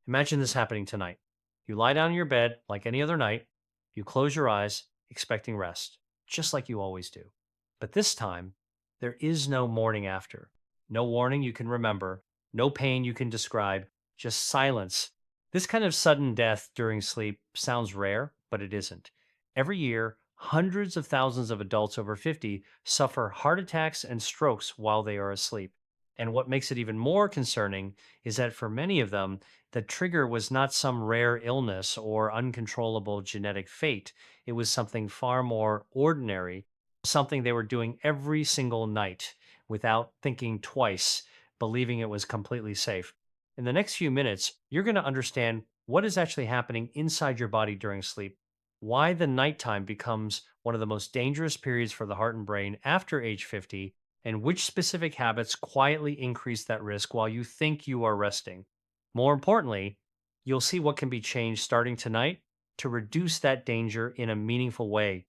Imagine this happening tonight. You lie down in your bed like any other night, you close your eyes, expecting rest, just like you always do. But this time, there is no morning after. No warning you can remember, no pain you can describe, just silence. This kind of sudden death during sleep sounds rare, but it isn't. Every year, hundreds of thousands of adults over 50 suffer heart attacks and strokes while they are asleep. And what makes it even more concerning is that for many of them, the trigger was not some rare illness or uncontrollable genetic fate. It was something far more ordinary, something they were doing every single night without thinking twice, believing it was completely safe. In the next few minutes, you're going to understand what is actually happening inside your body during sleep, why the nighttime becomes one of the most dangerous periods for the heart and brain after age 50, and which specific habits quietly increase that risk while you think you are resting. More importantly, you'll see what can be changed starting tonight to reduce that danger in a meaningful way.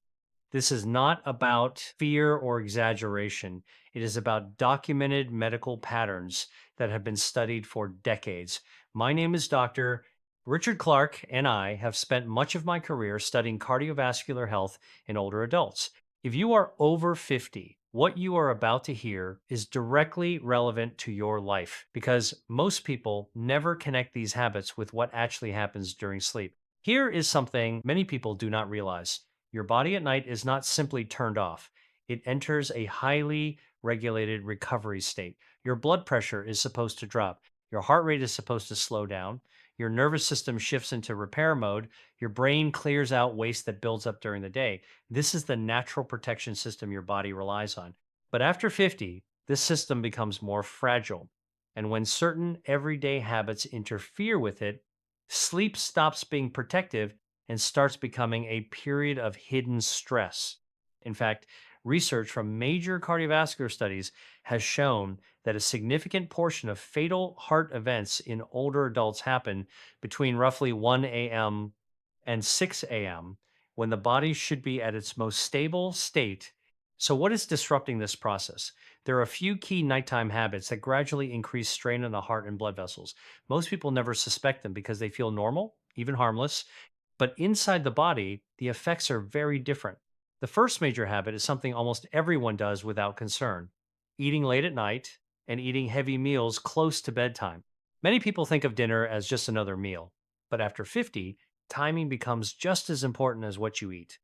This is not about fear or exaggeration. It is about documented medical patterns that have been studied for decades. My name is Dr. Richard Clark, and I have spent much of my career studying cardiovascular health in older adults. If you are over 50, what you are about to hear is directly relevant to your life because most people never connect these habits with what actually happens during sleep. Here is something many people do not realize. Your body at night is not simply turned off. It enters a highly regulated recovery state. Your blood pressure is supposed to drop. Your heart rate is supposed to slow down. Your nervous system shifts into repair mode. Your brain clears out waste that builds up during the day. This is the natural protection system your body relies on. But after 50, this system becomes more fragile. And when certain everyday habits interfere with it, sleep stops being protective and starts becoming a period of hidden stress. In fact, research from major cardiovascular studies has shown that a significant portion of fatal heart events in older adults happen between roughly 1 a.m. and 6 a.m. when the body should be at its most stable state. So, what is disrupting this process? There are a few key nighttime habits that gradually increase strain on the heart and blood vessels. Most people never suspect them because they feel normal, even harmless, but inside the body, the effects are very different. The first major habit is something almost everyone does without concern: eating late at night and eating heavy meals close to bedtime. Many people think of dinner as just another meal, but after 50, timing becomes just as important as what you eat.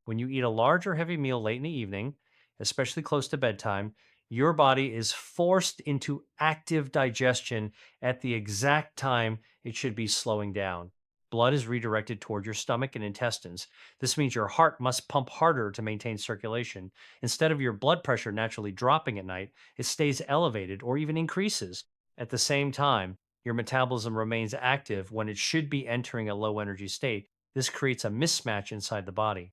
When you eat a large or heavy meal late in the evening, especially close to bedtime, your body is forced into active digestion at the exact time it should be slowing down. Blood is redirected toward your stomach and intestines. This means your heart must pump harder to maintain circulation. Instead of your blood pressure naturally dropping at night, it stays elevated or even increases. At the same time, your metabolism remains active when it should be entering a low energy state. This creates a mismatch inside the body.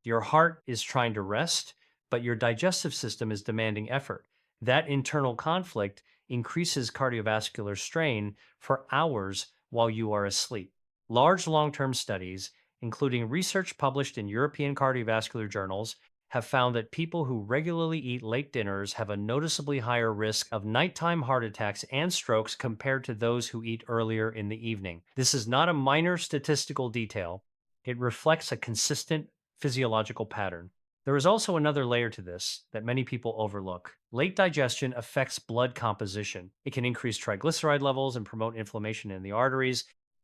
Your heart is trying to rest, but your digestive system is demanding effort. That internal conflict increases cardiovascular strain for hours while you are asleep. Large long term studies, including research published in European cardiovascular journals, have found that people who regularly eat late dinners have a noticeably higher risk of nighttime heart attacks and strokes compared to those who eat earlier in the evening. This is not a minor statistical detail. It reflects a consistent physiological pattern. There is also another layer to this that many people overlook. Late digestion affects blood composition. It can increase triglyceride levels and promote inflammation in the arteries.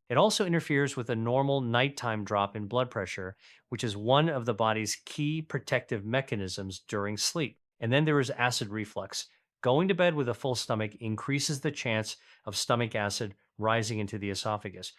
It also interferes with a normal nighttime drop in blood pressure, which is one of the body's key protective mechanisms during sleep. And then there is acid reflux. Going to bed with a full stomach increases the chance of stomach acid rising into the esophagus.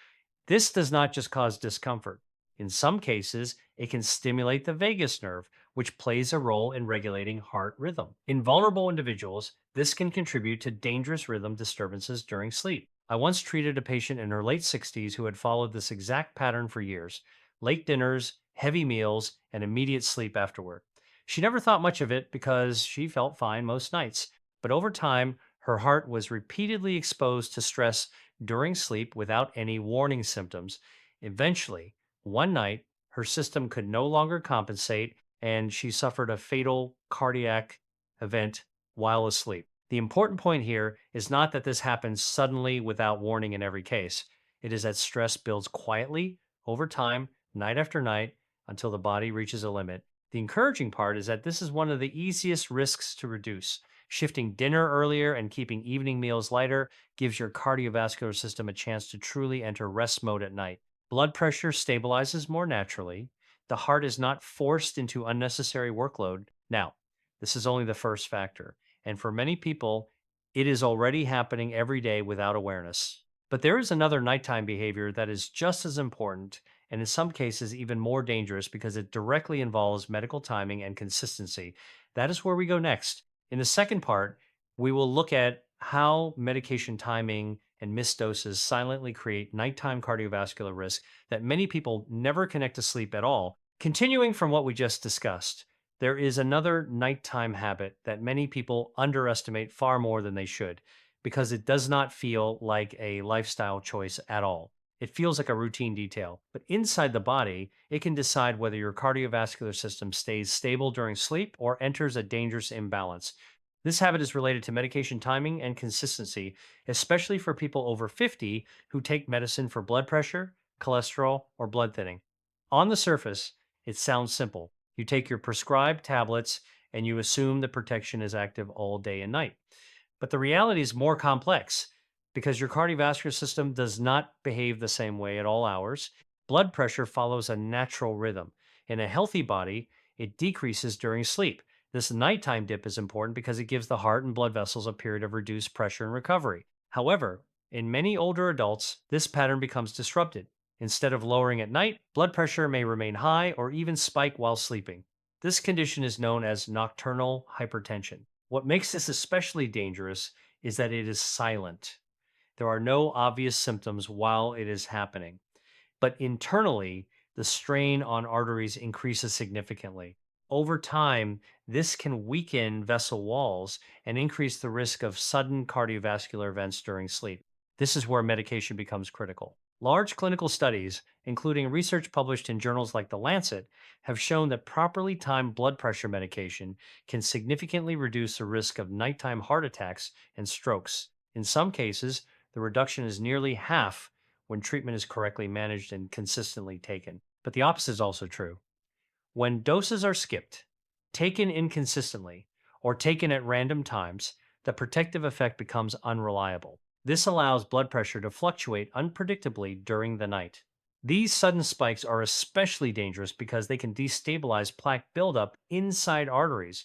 This does not just cause discomfort. In some cases, it can stimulate the vagus nerve, which plays a role in regulating heart rhythm. In vulnerable individuals, this can contribute to dangerous rhythm disturbances during sleep. I once treated a patient in her late 60s who had followed this exact pattern for years: late dinners, heavy meals, and immediate sleep afterward. She never thought much of it because she felt fine most nights, but over time, her heart was repeatedly exposed to stress during sleep without any warning symptoms. Eventually, one night, her system could no longer compensate, and she suffered a fatal cardiac event while asleep. The important point here is not that this happens suddenly without warning in every case. It is that stress builds quietly over time, night after night, until the body reaches a limit. The encouraging part is that this is one of the easiest risks to reduce. Shifting dinner earlier and keeping evening meals lighter gives your cardiovascular system a chance to truly enter rest mode at night. Blood pressure stabilizes more naturally. The heart is not forced into unnecessary workload. Now, this is only the first factor. And for many people, it is already happening every day without awareness. But there is another nighttime behavior that is just as important and in some cases even more dangerous because it directly involves medical timing and consistency. That is where we go next. In the second part, we will look at how medication timing and missed doses silently create nighttime cardiovascular risk that many people never connect to sleep at all. Continuing from what we just discussed, there is another nighttime habit that many people underestimate far more than they should because it does not feel like a lifestyle choice at all. It feels like a routine detail, but inside the body, it can decide whether your cardiovascular system stays stable during sleep or enters a dangerous imbalance. This habit is related to medication timing and consistency, especially for people over 50 who take medicine for blood pressure, cholesterol, or blood thinning. On the surface, it sounds simple. You take your prescribed tablets and you assume the protection is active all day and night. But the reality is more complex because your cardiovascular system does not behave the same way at all hours. Blood pressure follows a natural rhythm. In a healthy body, it decreases during sleep. This nighttime dip is important because it gives the heart and blood vessels a period of reduced pressure and recovery. However, in many older adults, this pattern becomes disrupted. Instead of lowering at night, blood pressure may remain high or even spike while sleeping. This condition is known as nocturnal hypertension. What makes this especially dangerous is that it is silent. There are no obvious symptoms while it is happening, but internally, the strain on arteries increases significantly. Over time, this can weaken vessel walls and increase the risk of sudden cardiovascular events during sleep. This is where medication becomes critical. Large clinical studies, including research published in journals like The Lancet, have shown that properly timed blood pressure medication can significantly reduce the risk of nighttime heart attacks and strokes. In some cases, the reduction is nearly half when treatment is correctly managed and consistently taken. But the opposite is also true. When doses are skipped, taken inconsistently, or taken at random times, the protective effect becomes unreliable. This allows blood pressure to fluctuate unpredictably during the night. These sudden spikes are especially dangerous because they can destabilize plaque buildup inside arteries.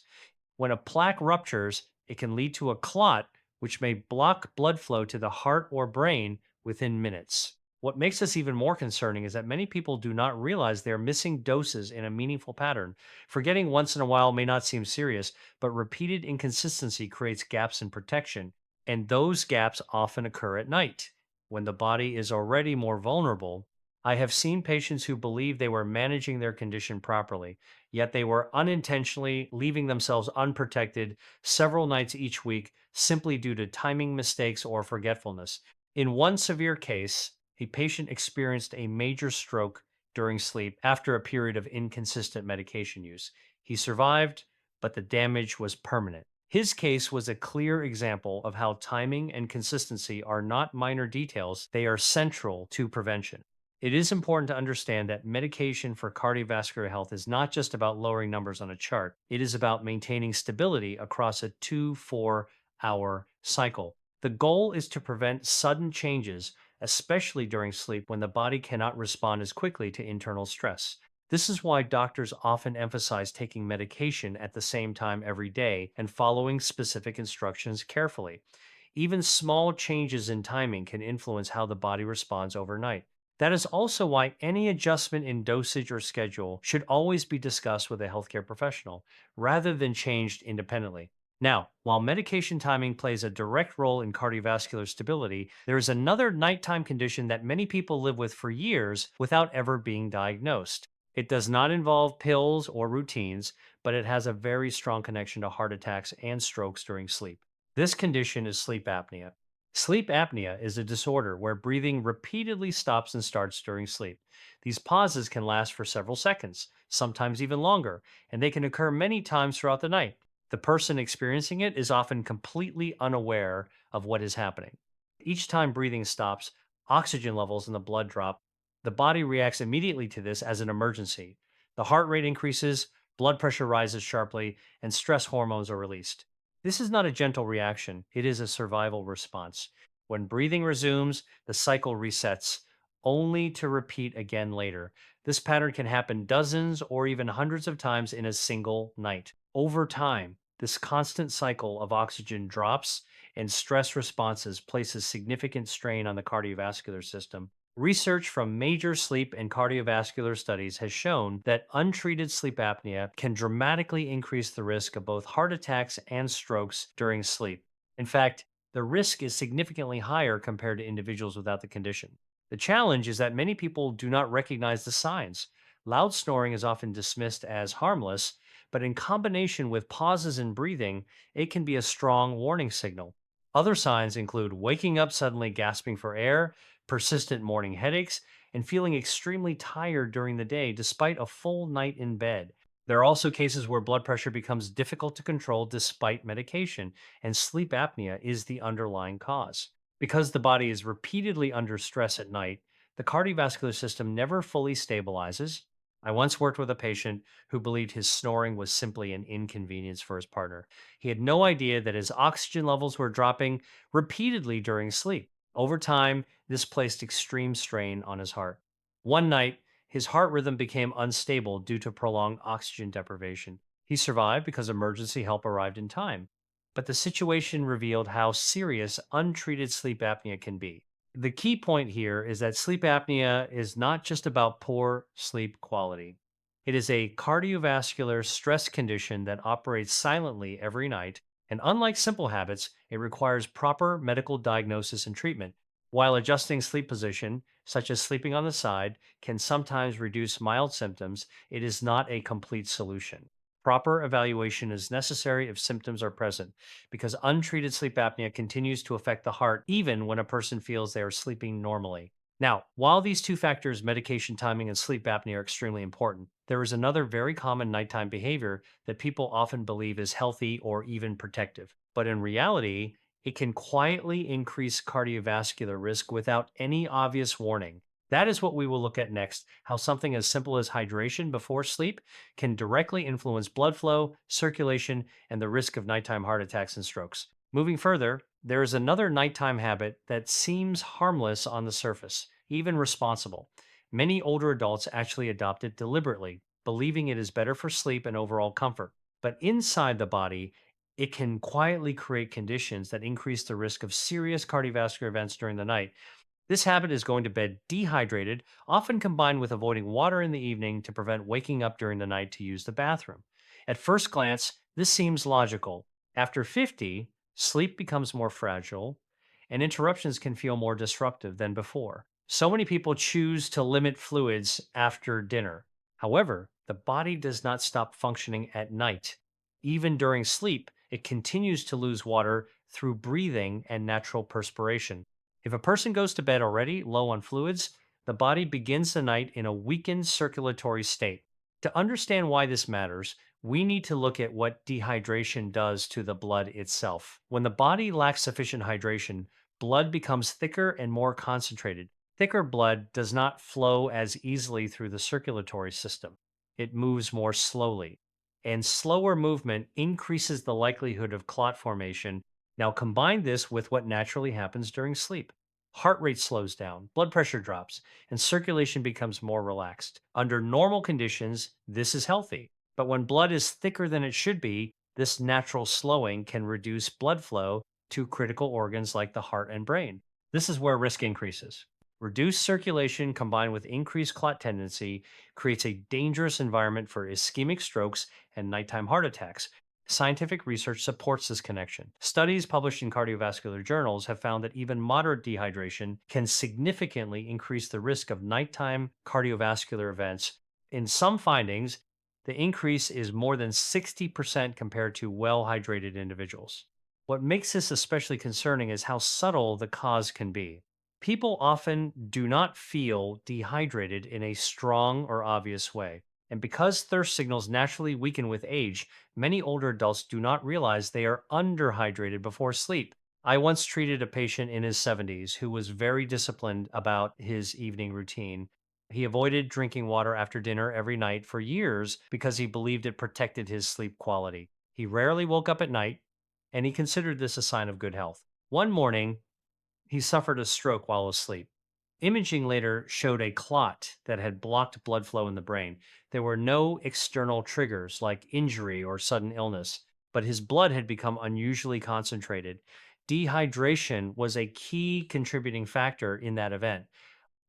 When a plaque ruptures, it can lead to a clot, which may block blood flow to the heart or brain within minutes. What makes this even more concerning is that many people do not realize they are missing doses in a meaningful pattern. Forgetting once in a while may not seem serious, but repeated inconsistency creates gaps in protection, and those gaps often occur at night when the body is already more vulnerable. I have seen patients who believe they were managing their condition properly, yet they were unintentionally leaving themselves unprotected several nights each week simply due to timing mistakes or forgetfulness. In one severe case, a patient experienced a major stroke during sleep after a period of inconsistent medication use. He survived, but the damage was permanent. His case was a clear example of how timing and consistency are not minor details, they are central to prevention. It is important to understand that medication for cardiovascular health is not just about lowering numbers on a chart, it is about maintaining stability across a 2-4 hour cycle. The goal is to prevent sudden changes, especially during sleep when the body cannot respond as quickly to internal stress. This is why doctors often emphasize taking medication at the same time every day and following specific instructions carefully. Even small changes in timing can influence how the body responds overnight. That is also why any adjustment in dosage or schedule should always be discussed with a healthcare professional rather than changed independently. Now, while medication timing plays a direct role in cardiovascular stability, there is another nighttime condition that many people live with for years without ever being diagnosed. It does not involve pills or routines, but it has a very strong connection to heart attacks and strokes during sleep. This condition is sleep apnea. Sleep apnea is a disorder where breathing repeatedly stops and starts during sleep. These pauses can last for several seconds, sometimes even longer, and they can occur many times throughout the night. The person experiencing it is often completely unaware of what is happening. Each time breathing stops, oxygen levels in the blood drop, the body reacts immediately to this as an emergency. The heart rate increases, blood pressure rises sharply, and stress hormones are released. This is not a gentle reaction, it is a survival response. When breathing resumes, the cycle resets, only to repeat again later. This pattern can happen dozens or even hundreds of times in a single night. Over time, this constant cycle of oxygen drops and stress responses places significant strain on the cardiovascular system. Research from major sleep and cardiovascular studies has shown that untreated sleep apnea can dramatically increase the risk of both heart attacks and strokes during sleep. In fact, the risk is significantly higher compared to individuals without the condition. The challenge is that many people do not recognize the signs. Loud snoring is often dismissed as harmless, but in combination with pauses in breathing, it can be a strong warning signal. Other signs include waking up suddenly gasping for air, persistent morning headaches, and feeling extremely tired during the day despite a full night in bed. There are also cases where blood pressure becomes difficult to control despite medication, and sleep apnea is the underlying cause. Because the body is repeatedly under stress at night, the cardiovascular system never fully stabilizes. I once worked with a patient who believed his snoring was simply an inconvenience for his partner. He had no idea that his oxygen levels were dropping repeatedly during sleep. Over time, this placed extreme strain on his heart. One night, his heart rhythm became unstable due to prolonged oxygen deprivation. He survived because emergency help arrived in time. But the situation revealed how serious untreated sleep apnea can be. The key point here is that sleep apnea is not just about poor sleep quality. It is a cardiovascular stress condition that operates silently every night, and unlike simple habits, it requires proper medical diagnosis and treatment. While adjusting sleep position, such as sleeping on the side, can sometimes reduce mild symptoms, it is not a complete solution. Proper evaluation is necessary if symptoms are present, because untreated sleep apnea continues to affect the heart even when a person feels they are sleeping normally. Now, while these two factors, medication timing and sleep apnea, are extremely important, there is another very common nighttime behavior that people often believe is healthy or even protective. But in reality, it can quietly increase cardiovascular risk without any obvious warning. That is what we will look at next, how something as simple as hydration before sleep can directly influence blood flow, circulation, and the risk of nighttime heart attacks and strokes. Moving further, there is another nighttime habit that seems harmless on the surface, even responsible. Many older adults actually adopt it deliberately, believing it is better for sleep and overall comfort. But inside the body, it can quietly create conditions that increase the risk of serious cardiovascular events during the night. This habit is going to bed dehydrated, often combined with avoiding water in the evening to prevent waking up during the night to use the bathroom. At first glance, this seems logical. After 50, sleep becomes more fragile, and interruptions can feel more disruptive than before. So many people choose to limit fluids after dinner. However, the body does not stop functioning at night. Even during sleep, it continues to lose water through breathing and natural perspiration. If a person goes to bed already low on fluids, the body begins the night in a weakened circulatory state. To understand why this matters, we need to look at what dehydration does to the blood itself. When the body lacks sufficient hydration, blood becomes thicker and more concentrated. Thicker blood does not flow as easily through the circulatory system. It moves more slowly. And slower movement increases the likelihood of clot formation. Now, combine this with what naturally happens during sleep. Heart rate slows down, blood pressure drops, and circulation becomes more relaxed. Under normal conditions, this is healthy. But when blood is thicker than it should be, this natural slowing can reduce blood flow to critical organs like the heart and brain. This is where risk increases. Reduced circulation combined with increased clot tendency creates a dangerous environment for ischemic strokes and nighttime heart attacks. Scientific research supports this connection. Studies published in cardiovascular journals have found that even moderate dehydration can significantly increase the risk of nighttime cardiovascular events. In some findings, the increase is more than 60% compared to well hydrated individuals. What makes this especially concerning is how subtle the cause can be. People often do not feel dehydrated in a strong or obvious way. And because thirst signals naturally weaken with age, many older adults do not realize they are underhydrated before sleep. I once treated a patient in his 70s who was very disciplined about his evening routine. He avoided drinking water after dinner every night for years because he believed it protected his sleep quality. He rarely woke up at night, and he considered this a sign of good health. One morning, he suffered a stroke while asleep. Imaging later showed a clot that had blocked blood flow in the brain. There were no external triggers like injury or sudden illness, but his blood had become unusually concentrated. Dehydration was a key contributing factor in that event.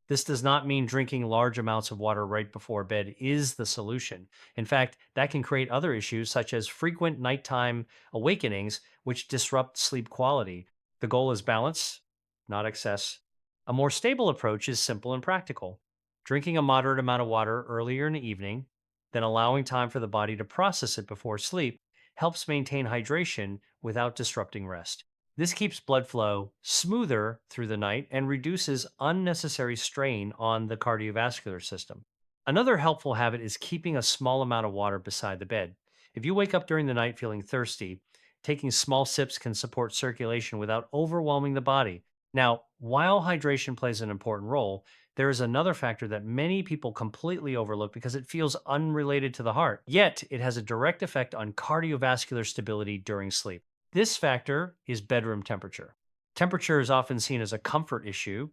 This does not mean drinking large amounts of water right before bed is the solution. In fact, that can create other issues such as frequent nighttime awakenings, which disrupt sleep quality. The goal is balance, not excess. A more stable approach is simple and practical. Drinking a moderate amount of water earlier in the evening, then allowing time for the body to process it before sleep, helps maintain hydration without disrupting rest. This keeps blood flow smoother through the night and reduces unnecessary strain on the cardiovascular system. Another helpful habit is keeping a small amount of water beside the bed. If you wake up during the night feeling thirsty, taking small sips can support circulation without overwhelming the body. Now, while hydration plays an important role, there is another factor that many people completely overlook because it feels unrelated to the heart, yet it has a direct effect on cardiovascular stability during sleep. This factor is bedroom temperature. Temperature is often seen as a comfort issue,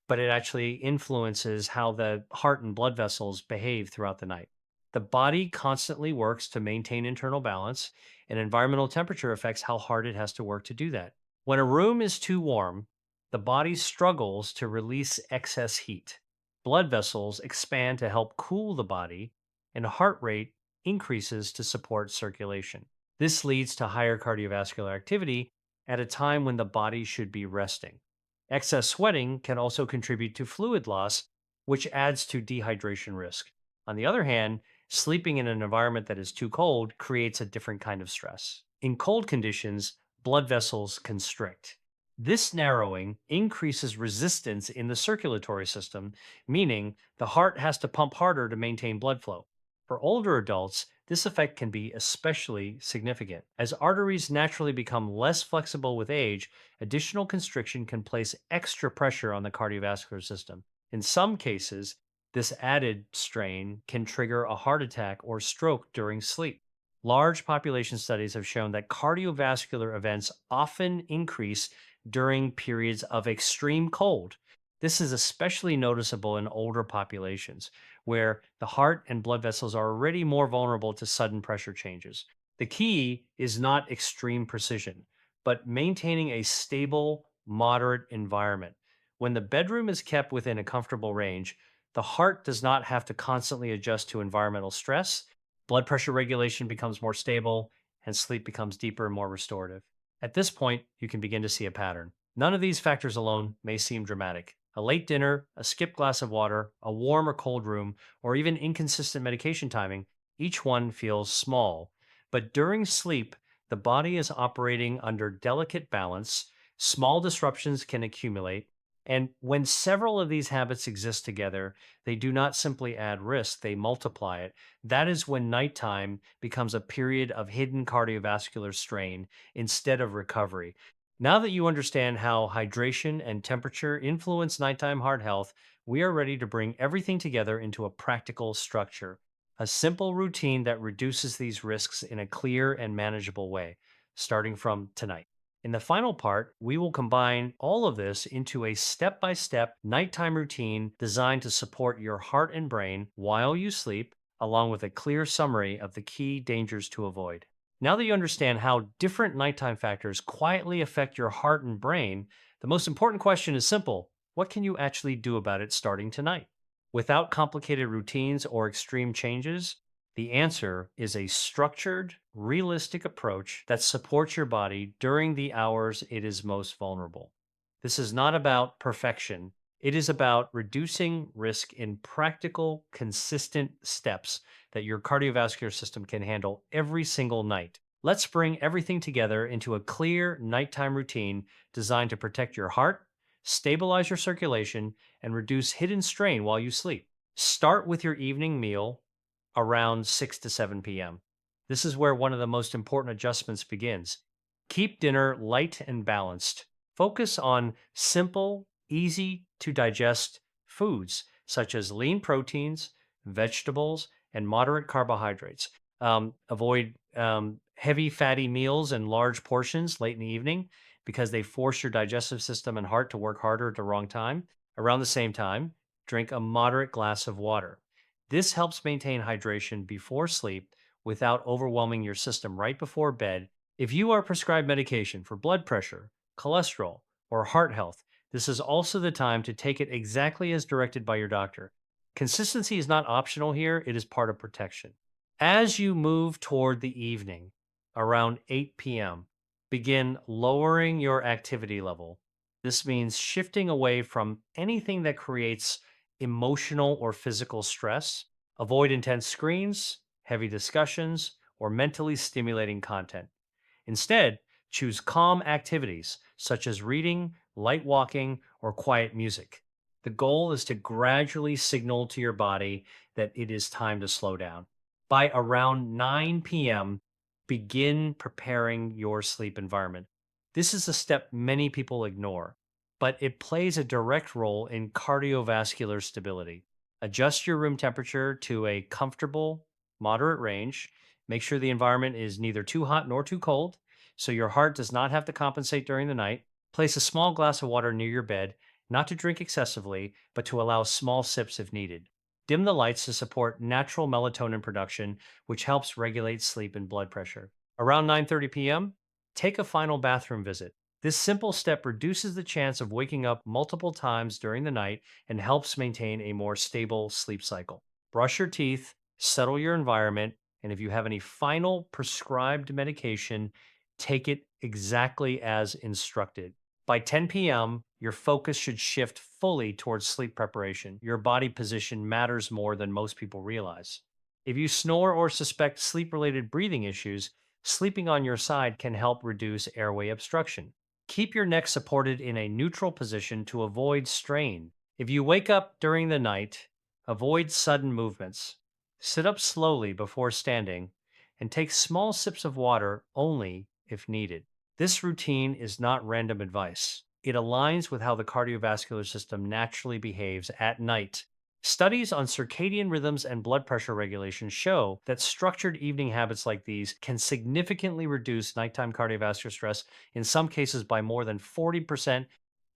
but it actually influences how the heart and blood vessels behave throughout the night. The body constantly works to maintain internal balance, and environmental temperature affects how hard it has to work to do that. When a room is too warm, the body struggles to release excess heat. Blood vessels expand to help cool the body, and heart rate increases to support circulation. This leads to higher cardiovascular activity at a time when the body should be resting. Excess sweating can also contribute to fluid loss, which adds to dehydration risk. On the other hand, sleeping in an environment that is too cold creates a different kind of stress. In cold conditions, blood vessels constrict. This narrowing increases resistance in the circulatory system, meaning the heart has to pump harder to maintain blood flow. For older adults, this effect can be especially significant. As arteries naturally become less flexible with age, additional constriction can place extra pressure on the cardiovascular system. In some cases, this added strain can trigger a heart attack or stroke during sleep. Large population studies have shown that cardiovascular events often increase during periods of extreme cold. This is especially noticeable in older populations, where the heart and blood vessels are already more vulnerable to sudden pressure changes. The key is not extreme precision, but maintaining a stable, moderate environment. When the bedroom is kept within a comfortable range, the heart does not have to constantly adjust to environmental stress, blood pressure regulation becomes more stable, and sleep becomes deeper and more restorative. At this point, you can begin to see a pattern. None of these factors alone may seem dramatic. A late dinner, a skipped glass of water, a warm or cold room, or even inconsistent medication timing, each one feels small. But during sleep, the body is operating under delicate balance, small disruptions can accumulate, and when several of these habits exist together, they do not simply add risk, they multiply it. That is when nighttime becomes a period of hidden cardiovascular strain instead of recovery. Now that you understand how hydration and temperature influence nighttime heart health, we are ready to bring everything together into a practical structure, a simple routine that reduces these risks in a clear and manageable way, starting from tonight. In the final part, we will combine all of this into a step by step nighttime routine designed to support your heart and brain while you sleep, along with a clear summary of the key dangers to avoid. Now that you understand how different nighttime factors quietly affect your heart and brain, the most important question is simple: what can you actually do about it starting tonight? Without complicated routines or extreme changes, the answer is a structured, realistic approach that supports your body during the hours it is most vulnerable. This is not about perfection. It is about reducing risk in practical, consistent steps that your cardiovascular system can handle every single night. Let's bring everything together into a clear nighttime routine designed to protect your heart, stabilize your circulation, and reduce hidden strain while you sleep. Start with your evening meal around 6 to 7 p.m. This is where one of the most important adjustments begins. Keep dinner light and balanced. Focus on simple, easy to digest foods such as lean proteins, vegetables, and moderate carbohydrates. Avoid heavy fatty meals and large portions late in the evening because they force your digestive system and heart to work harder at the wrong time. Around the same time, drink a moderate glass of water. This helps maintain hydration before sleep without overwhelming your system right before bed. If you are prescribed medication for blood pressure, cholesterol, or heart health, this is also the time to take it exactly as directed by your doctor. Consistency is not optional here, it is part of protection. As you move toward the evening, around 8 p.m., begin lowering your activity level. This means shifting away from anything that creates emotional or physical stress. Avoid intense screens, heavy discussions, or mentally stimulating content. Instead, choose calm activities such as reading, light walking, or quiet music. The goal is to gradually signal to your body that it is time to slow down. By around 9 p.m., begin preparing your sleep environment. This is a step many people ignore, but it plays a direct role in cardiovascular stability. Adjust your room temperature to a comfortable, moderate range. Make sure the environment is neither too hot nor too cold, so your heart does not have to compensate during the night. Place a small glass of water near your bed, not to drink excessively, but to allow small sips if needed. Dim the lights to support natural melatonin production, which helps regulate sleep and blood pressure. Around 9:30 p.m., take a final bathroom visit. This simple step reduces the chance of waking up multiple times during the night and helps maintain a more stable sleep cycle. Brush your teeth, settle your environment, and if you have any final prescribed medication, take it exactly as instructed. By 10 p.m., your focus should shift fully towards sleep preparation. Your body position matters more than most people realize. If you snore or suspect sleep related breathing issues, sleeping on your side can help reduce airway obstruction. Keep your neck supported in a neutral position to avoid strain. If you wake up during the night, avoid sudden movements. Sit up slowly before standing and take small sips of water only if needed. This routine is not random advice. It aligns with how the cardiovascular system naturally behaves at night. Studies on circadian rhythms and blood pressure regulation show that structured evening habits like these can significantly reduce nighttime cardiovascular stress, in some cases by more than 40%.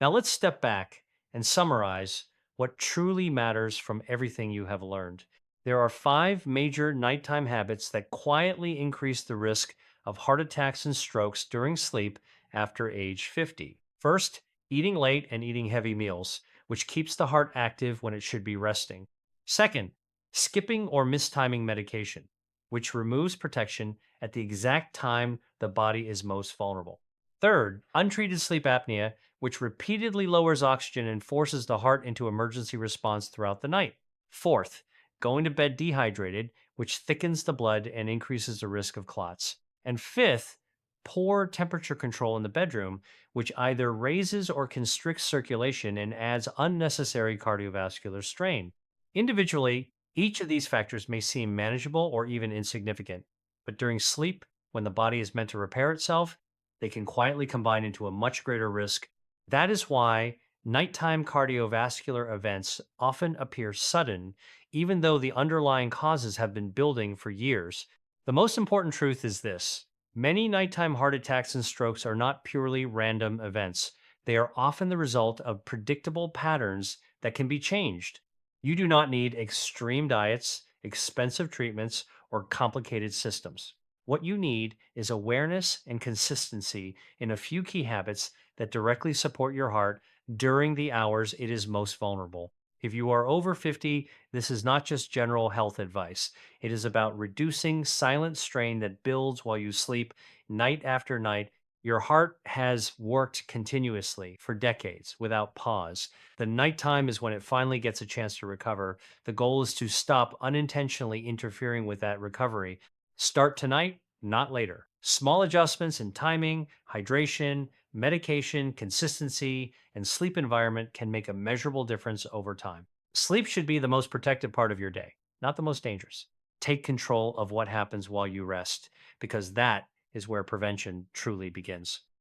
Now, let's step back and summarize what truly matters from everything you have learned. There are five major nighttime habits that quietly increase the risk of heart attacks and strokes during sleep after age 50. First, eating late and eating heavy meals, which keeps the heart active when it should be resting. Second, skipping or mistiming medication, which removes protection at the exact time the body is most vulnerable. Third, untreated sleep apnea, which repeatedly lowers oxygen and forces the heart into emergency response throughout the night. Fourth, going to bed dehydrated, which thickens the blood and increases the risk of clots. And fifth, poor temperature control in the bedroom, which either raises or constricts circulation and adds unnecessary cardiovascular strain. Individually, each of these factors may seem manageable or even insignificant, but during sleep, when the body is meant to repair itself, they can quietly combine into a much greater risk. That is why nighttime cardiovascular events often appear sudden, even though the underlying causes have been building for years. The most important truth is this: many nighttime heart attacks and strokes are not purely random events. They are often the result of predictable patterns that can be changed. You do not need extreme diets, expensive treatments, or complicated systems. What you need is awareness and consistency in a few key habits that directly support your heart during the hours it is most vulnerable. If you are over 50, this is not just general health advice. It is about reducing silent strain that builds while you sleep night after night. Your heart has worked continuously for decades without pause. The nighttime is when it finally gets a chance to recover. The goal is to stop unintentionally interfering with that recovery. Start tonight, not later. Small adjustments in timing, hydration, medication, consistency, and sleep environment can make a measurable difference over time. Sleep should be the most protective part of your day, not the most dangerous. Take control of what happens while you rest, because that is where prevention truly begins.